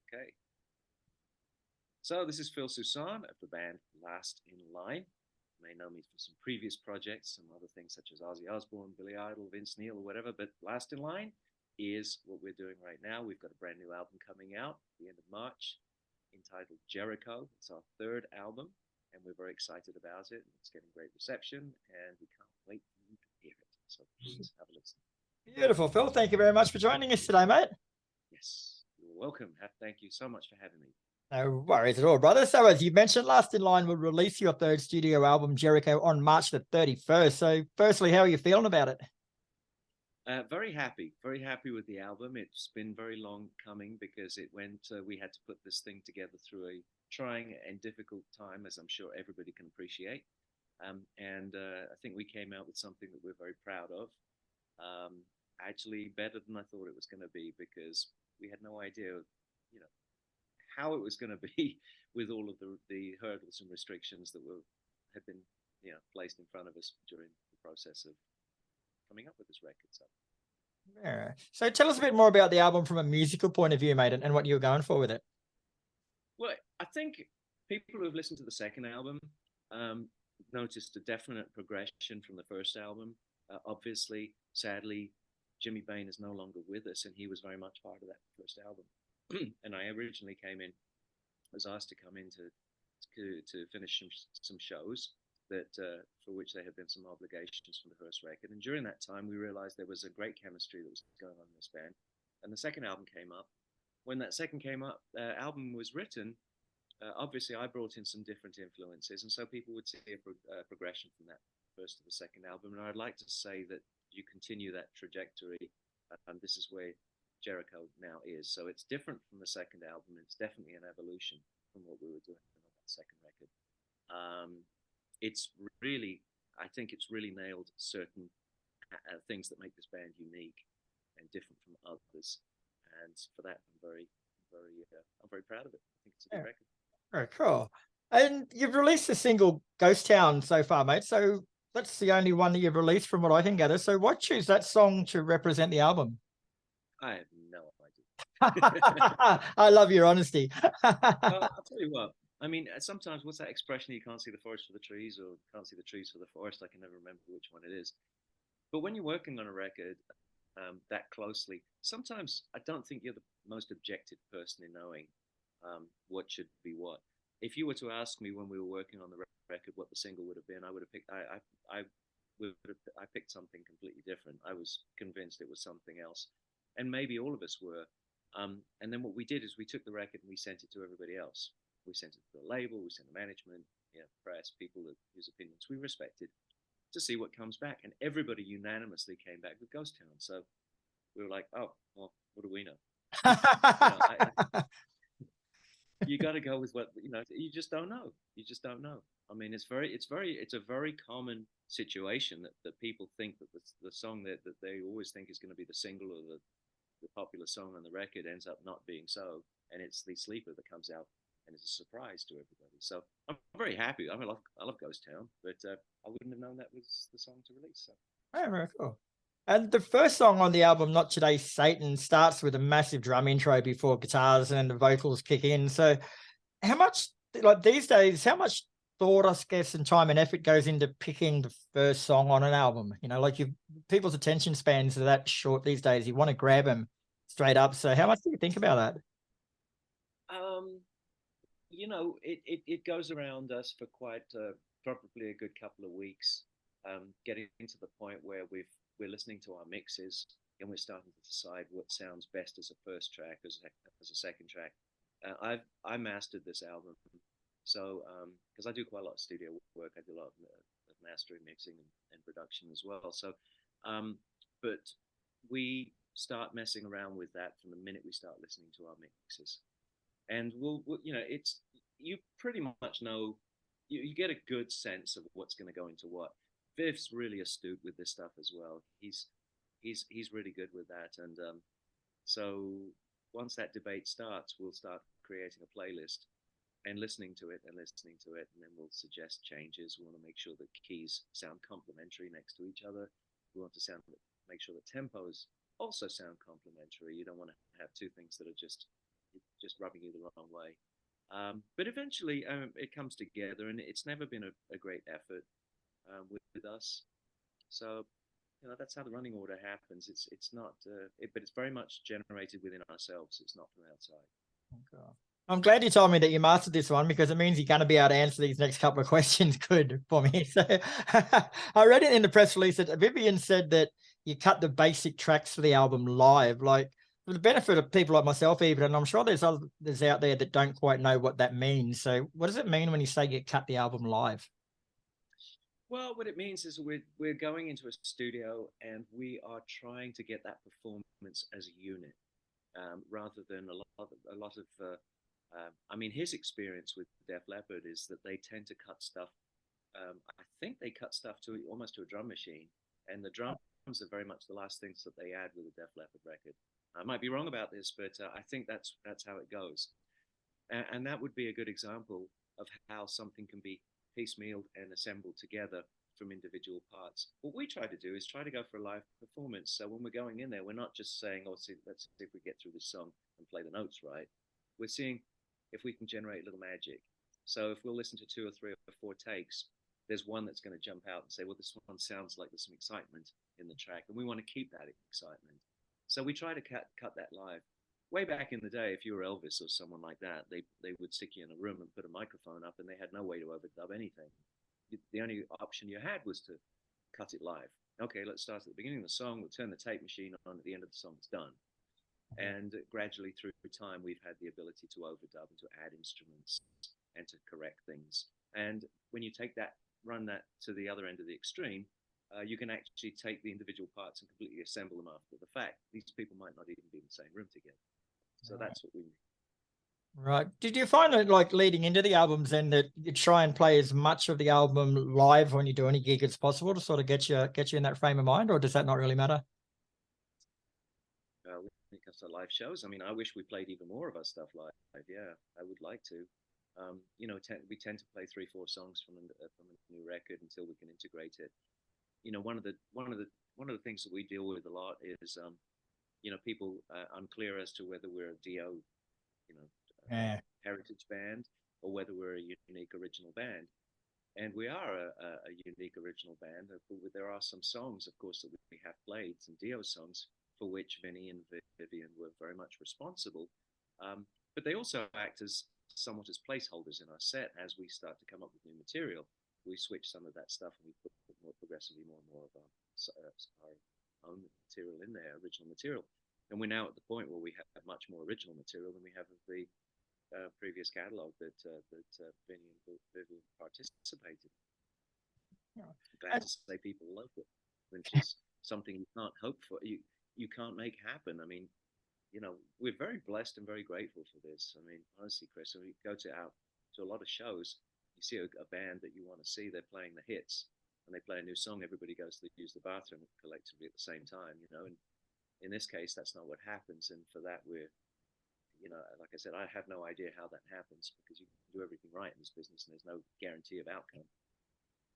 Okay. So this is Phil Soussan of the band Last in Line. You may know me from some previous projects, some other things such as Ozzy Osbourne, Billy Idol, Vince Neil, or whatever. But Last in Line is what we're doing right now. We've got a brand new album coming out at the end of March entitled Jericho. It's our third album, and we're very excited about it. It's getting great reception, and we can't wait for you to hear it. So please have a listen. Beautiful, Phil. Thank you very much for joining us today, mate. Yes, you're welcome. Thank you so much for having me. No worries at all, brother. So as you mentioned, Last in Line will release your third studio album, Jericho, on March the 31st. So firstly, how are you feeling about it? Very happy with the album. It's been very long coming because it went. We had to put this thing together through a trying and difficult time, as I'm sure everybody can appreciate. And I think we came out with something that we're very proud of. Actually, better than I thought it was going to be because we had no idea, how it was going to be with all of the hurdles and restrictions that had been, placed in front of us during the process of coming up with this record. Yeah. So tell us a bit more about the album from a musical point of view, mate, and what you were going for with it. Well, I think people who have listened to the second album noticed a definite progression from the first album. Obviously, sadly, Jimmy Bain is no longer with us, and he was very much part of that first album. And I originally was asked to come in to finish some shows that for which there had been some obligations from the first record. And during that time, we realized there was a great chemistry that was going on in this band. And the second album came up. When that second album was written, obviously I brought in some different influences, and so people would see a progression from that first to the second album. And I'd like to say that you continue that trajectory. This is where Jericho now is. So it's different from the second album. It's definitely an evolution from what we were doing on that second record. I think it's really nailed certain things that make this band unique and different from others. And for that, I'm very proud of it. I think it's a good record. Very cool. And you've released a single, Ghost Town, so far, mate. So that's the only one that you've released from what I can gather. So why choose that song to represent the album? I have no idea. I love your honesty. Well, I'll tell you what. I mean, sometimes what's that expression? You can't see the forest for the trees, or can't see the trees for the forest. I can never remember which one it is. But when you're working on a record that closely, sometimes I don't think you're the most objective person in knowing what should be what. If you were to ask me when we were working on the record what the single would have been, I would have picked. I picked something completely different. I was convinced it was something else, and maybe all of us were. And then what we did is we took the record and we sent it to everybody else. We sent it to the label, we sent the management, press, people whose opinions we respected, to see what comes back. And everybody unanimously came back with Ghost Town. So we were like, oh, well, what do we know? You got to go with what, you just don't know. You just don't know. I mean, it's a very common situation that people think that the song that they always think is going to be the single or the popular song on the record ends up not being so. And it's the sleeper that comes out. And it's a surprise to everybody. So I'm very happy. I love Ghost Town, but I wouldn't have known that was the song to release. So. Oh, very cool. And the first song on the album, Not Today, Satan, starts with a massive drum intro before guitars and the vocals kick in. So how much, like these days, how much thought, I guess, and time and effort goes into picking the first song on an album? People's attention spans are that short these days. You want to grab them straight up. So how much do you think about that? It goes around us for quite probably a good couple of weeks, getting to the point where we're listening to our mixes and we're starting to decide what sounds best as a first track, as a second track. I mastered this album, so because I do quite a lot of studio work, I do a lot of mastering, mixing, and production as well. So, but we start messing around with that from the minute we start listening to our mixes. And you pretty much know, you get a good sense of what's going to go into what. Viv's really astute with this stuff as well. He's really good with that. And so once that debate starts, we'll start creating a playlist and listening to it, and then we'll suggest changes. We want to make sure that keys sound complementary next to each other. We want to make sure that tempos also sound complementary. You don't want to have two things that are just just rubbing you the wrong way. But eventually, it comes together, and it's never been a great effort with us. So, that's how the running order happens. It's not, but it's very much generated within ourselves. It's not from outside. Okay. I'm glad you told me that you mastered this one, because it means you're going to be able to answer these next couple of questions good for me. So I read it in the press release that Vivian said that you cut the basic tracks for the album live. Like, for the benefit of people like myself, even, and I'm sure there's others out there that don't quite know what that means. So what does it mean when you say you cut the album live? Well, what it means is we're going into a studio and we are trying to get that performance as a unit, rather than I mean, his experience with Def Leppard is that they tend to cut stuff. I think they cut stuff to almost to a drum machine, and the drums are very much the last things that they add with a Def Leppard record. I might be wrong about this, but I think that's how it goes, and that would be a good example of how something can be piecemealed and assembled together from individual parts. What we try to do is try to go for a live performance. So when we're going in there, we're not just saying, "Oh, see, let's see if we get through this song and play the notes right." We're seeing if we can generate a little magic. So if we'll listen to 2 or 3 or 4 takes, there's one that's going to jump out and say, "Well, this one sounds like there's some excitement in the track," and we want to keep that excitement. So we try to cut that live. Way back in the day, if you were Elvis or someone like that, they would stick you in a room and put a microphone up, and they had no way to overdub anything. The only option you had was to cut it live. Okay, let's start at the beginning of the song. We'll turn the tape machine on at the end of the song. It's done. And gradually through time, we've had the ability to overdub and to add instruments and to correct things. And when you run that to the other end of the extreme, you can actually take the individual parts and completely assemble them after the fact. These people might not even be in the same room together. So that's what we mean. Right. Did you find that, like, leading into the albums, then, that you try and play as much of the album live when you do any gig as possible to sort of get you in that frame of mind, or does that not really matter? When it comes to live shows, I mean, I wish we played even more of our stuff live. Yeah, I would like to. We tend to play 3, 4 songs from a new record until we can integrate it. One of the things that we deal with a lot is people unclear as to whether we're a DO, Yeah. heritage band, or whether we're a unique original band. And we are a unique original band. There are some songs, of course, that we have played, some Dio songs, for which Vinny and Vivian were very much responsible. But they also act as somewhat as placeholders in our set as we start to come up with new material. We switch some of that stuff and we put progressively more and more of our own material in there, original material. And we're now at the point where we have much more original material than we have of the previous catalog that Vinny and Vivian participated. Yeah. Glad to say people love it, which is something you can't hope for. You can't make happen. I mean, we're very blessed and very grateful for this. I mean, honestly, Chris, when we go to a lot of shows, you see a band that you want to see, they're playing the hits, and they play a new song, everybody goes to use the bathroom collectively at the same time, and in this case, that's not what happens. And for that, like I said, I have no idea how that happens, because you can do everything right in this business and there's no guarantee of outcome.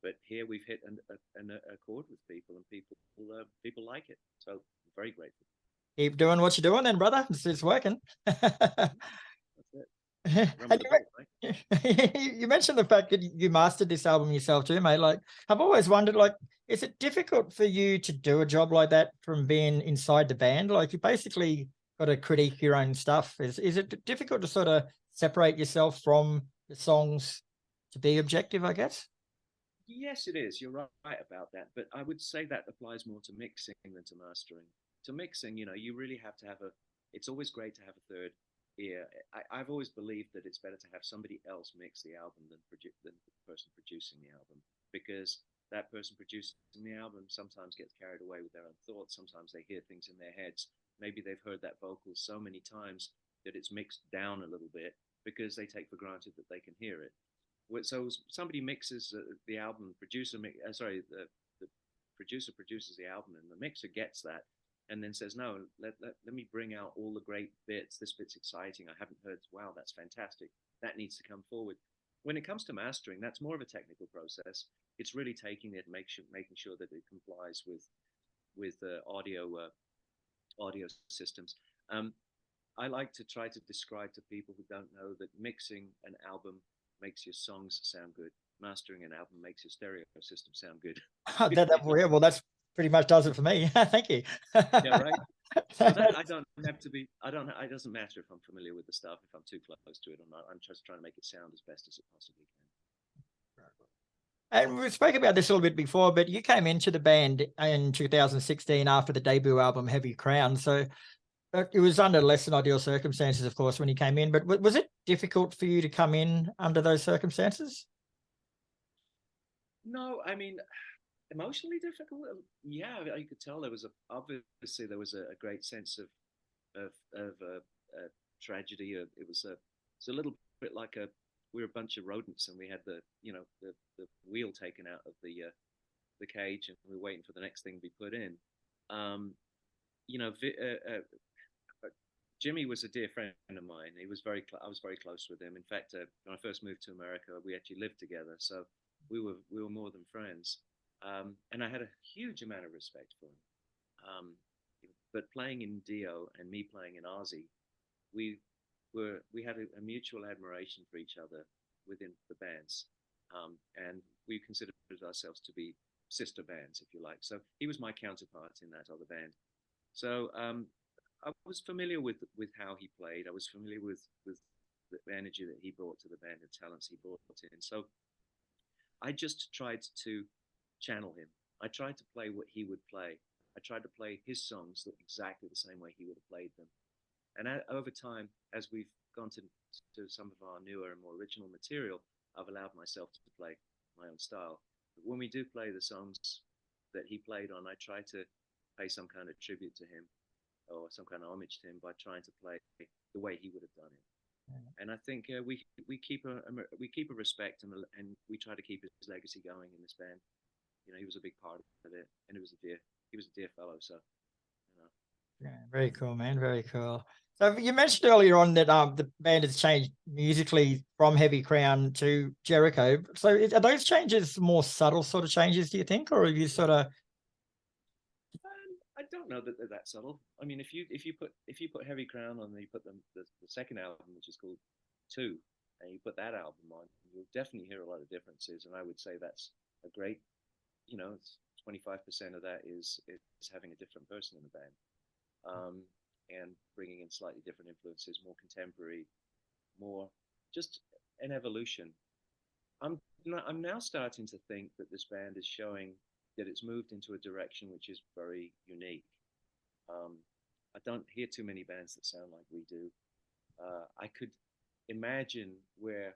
But here we've hit an accord with people, and people like it. So I'm very grateful. Keep doing what you're doing then, brother. It's working. That's it. You mentioned the fact that you mastered this album yourself too, mate. Like, I've always wondered, like, is it difficult for you to do a job like that from being inside the band? Like, you basically got to critique your own stuff. Is it difficult to sort of separate yourself from the songs to be objective, I guess? Yes, it is. You're right about that. But I would say that applies more to mixing than to mastering. To mixing, you really have to have it's always great to have a third ear. I've always believed that it's better to have somebody else mix the album than the person producing the album, because that person producing the album sometimes gets carried away with their own thoughts. Sometimes they hear things in their heads. Maybe they've heard that vocal so many times that it's mixed down a little bit because they take for granted that they can hear it. So somebody mixes the album, the producer produces the album, and the mixer gets that and then says, no, let me bring out all the great bits. This bit's exciting. I haven't heard. Wow, that's fantastic. That needs to come forward. When it comes to mastering, that's more of a technical process. It's really taking it, making sure that it complies with audio systems. I like to try to describe to people who don't know that mixing an album makes your songs sound good. Mastering an album makes your stereo system sound good. Well, that's pretty much does it for me. Thank you. Yeah, right. So that I don't have to be. I don't. It doesn't matter if I'm familiar with the stuff. If I'm too close to it or not, I'm just trying to make it sound as best as it possibly can. And we spoke about this a little bit before, but you came into the band in 2016 after the debut album Heavy Crown. So it was under less than ideal circumstances, of course, when you came in. But was it difficult for you to come in under those circumstances? No, I mean, emotionally difficult. Yeah, you could tell there was obviously there was a great sense of tragedy. It was it's a little bit like we were a bunch of rodents and we had the wheel taken out of the cage and we were waiting for the next thing to be put in. Um, you know, Jimmy was a dear friend of mine. I was very close with him. In fact, when I first moved to America, we actually lived together, so we were more than friends. And I had a huge amount of respect for him. Um, but playing in Dio and me playing in Ozzy, we we had a mutual admiration for each other within the bands, and we considered ourselves to be sister bands, if you like. So he was my counterpart in that other band. So I was familiar with how he played. I was familiar with the energy that he brought to the band, the talents he brought in. So I just tried to channel him. I tried to play what he would play. I tried to play his songs exactly the same way he would have played them. And over time, as we've gone to some of our newer and more original material, I've allowed myself to play my own style. But when we do play the songs that he played on, I try to pay some kind of tribute to him or some kind of homage to him by trying to play the way he would have done it. And I think we keep a respect and we try to keep his legacy going in this band. You know, he was a big part of it, and he was a dear fellow. So, you know. Yeah, very cool, man. Very cool. So you mentioned earlier on that the band has changed musically from Heavy Crown to Jericho. So are those changes more subtle sort of changes, do you think, or are you sort of? I don't know that they're that subtle. I mean, if you put Heavy Crown on, and you put the second album, which is called Two, and you put that album on, you'll definitely hear a lot of differences. And I would say that's a great, 25% of that is having a different person in the band, and bringing in slightly different influences, more contemporary, more just an evolution. I'm now starting to think that this band is showing that it's moved into a direction which is very unique. Um, I don't hear too many bands that sound like we do. I could imagine where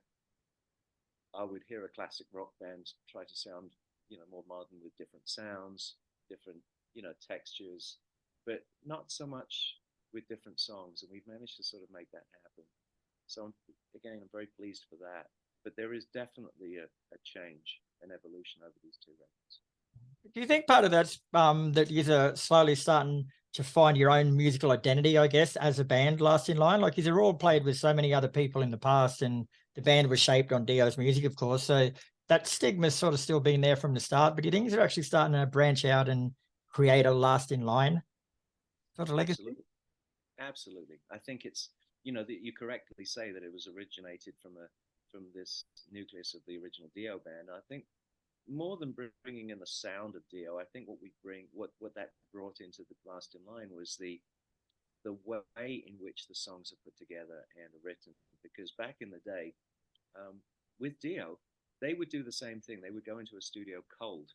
I would hear a classic rock band try to sound, more modern with different sounds, different, textures, but not so much with different songs. And we've managed to sort of make that happen. So again, I'm very pleased for that. But there is definitely a change, an evolution over these two records. Do you think part of that's that you're slowly starting to find your own musical identity, I guess, as a band, Last in Line? Like, you've all played with so many other people in the past, and the band was shaped on Dio's music, of course. So that stigma's sort of still been there from the start. But do you think they're actually starting to branch out and create a Last in Line sort of legacy? Absolutely. Absolutely. I think it's, that you correctly say that it was originated from this nucleus of the original Dio band. I think more than bringing in the sound of Dio, I think what that brought into the Last in Line was the way in which the songs are put together and are written. Because back in the day, with Dio, they would do the same thing. They would go into a studio cold,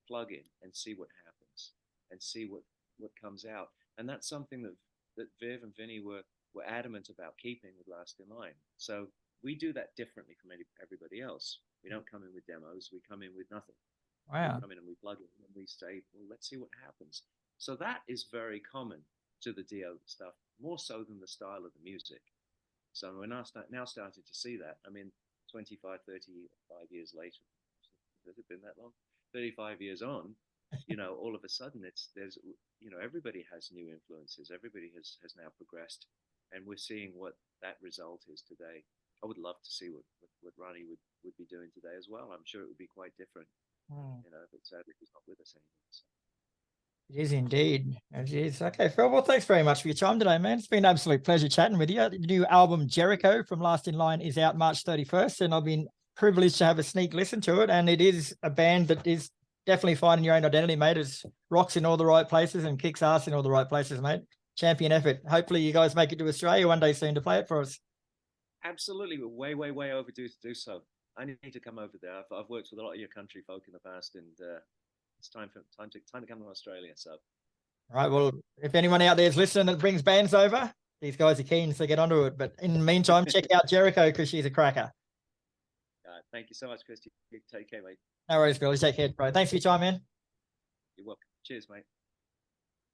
plug in, and see what happens, and see what comes out. And that's something that Viv and Vinny were adamant about keeping with Last in Line. So we do that differently from everybody else. We don't come in with demos. We come in with nothing. We Wow. come in and we plug in and we say, well, let's see what happens. So that is very common to the Dio stuff, more so than the style of the music. So we're now starting to see that. I mean, 25, 35 years later, has it been that long? 35 years on, all of a sudden everybody has new influences. Everybody has now progressed, and we're seeing what that result is today. I would love to see what Ronnie would be doing today as well. I'm sure it would be quite different, Hmm. but sadly he's not with us anymore. So. It is indeed. It is. Okay, Phil. Well, thanks very much for your time today, man. It's been an absolute pleasure chatting with you. The new album, Jericho, from Last in Line, is out March 31st, and I've been privileged to have a sneak listen to it. And it is a band that is definitely finding your own identity, mate. It rocks in all the right places and kicks ass in all the right places, mate. Champion effort. Hopefully you guys make it to Australia one day soon to play it for us. Absolutely, we're way overdue to do so. I need to come over there. I've worked with a lot of your country folk in the past, and it's time to come to Australia. So, All right. Well, if anyone out there is listening that brings bands over, these guys are keen, so get onto it. But in the meantime, check out Jericho because she's a cracker. thank you so much, Chris. You take care, mate. No worries, Billy. Take care, bro. Thanks for your time, man. You're welcome. Cheers, mate.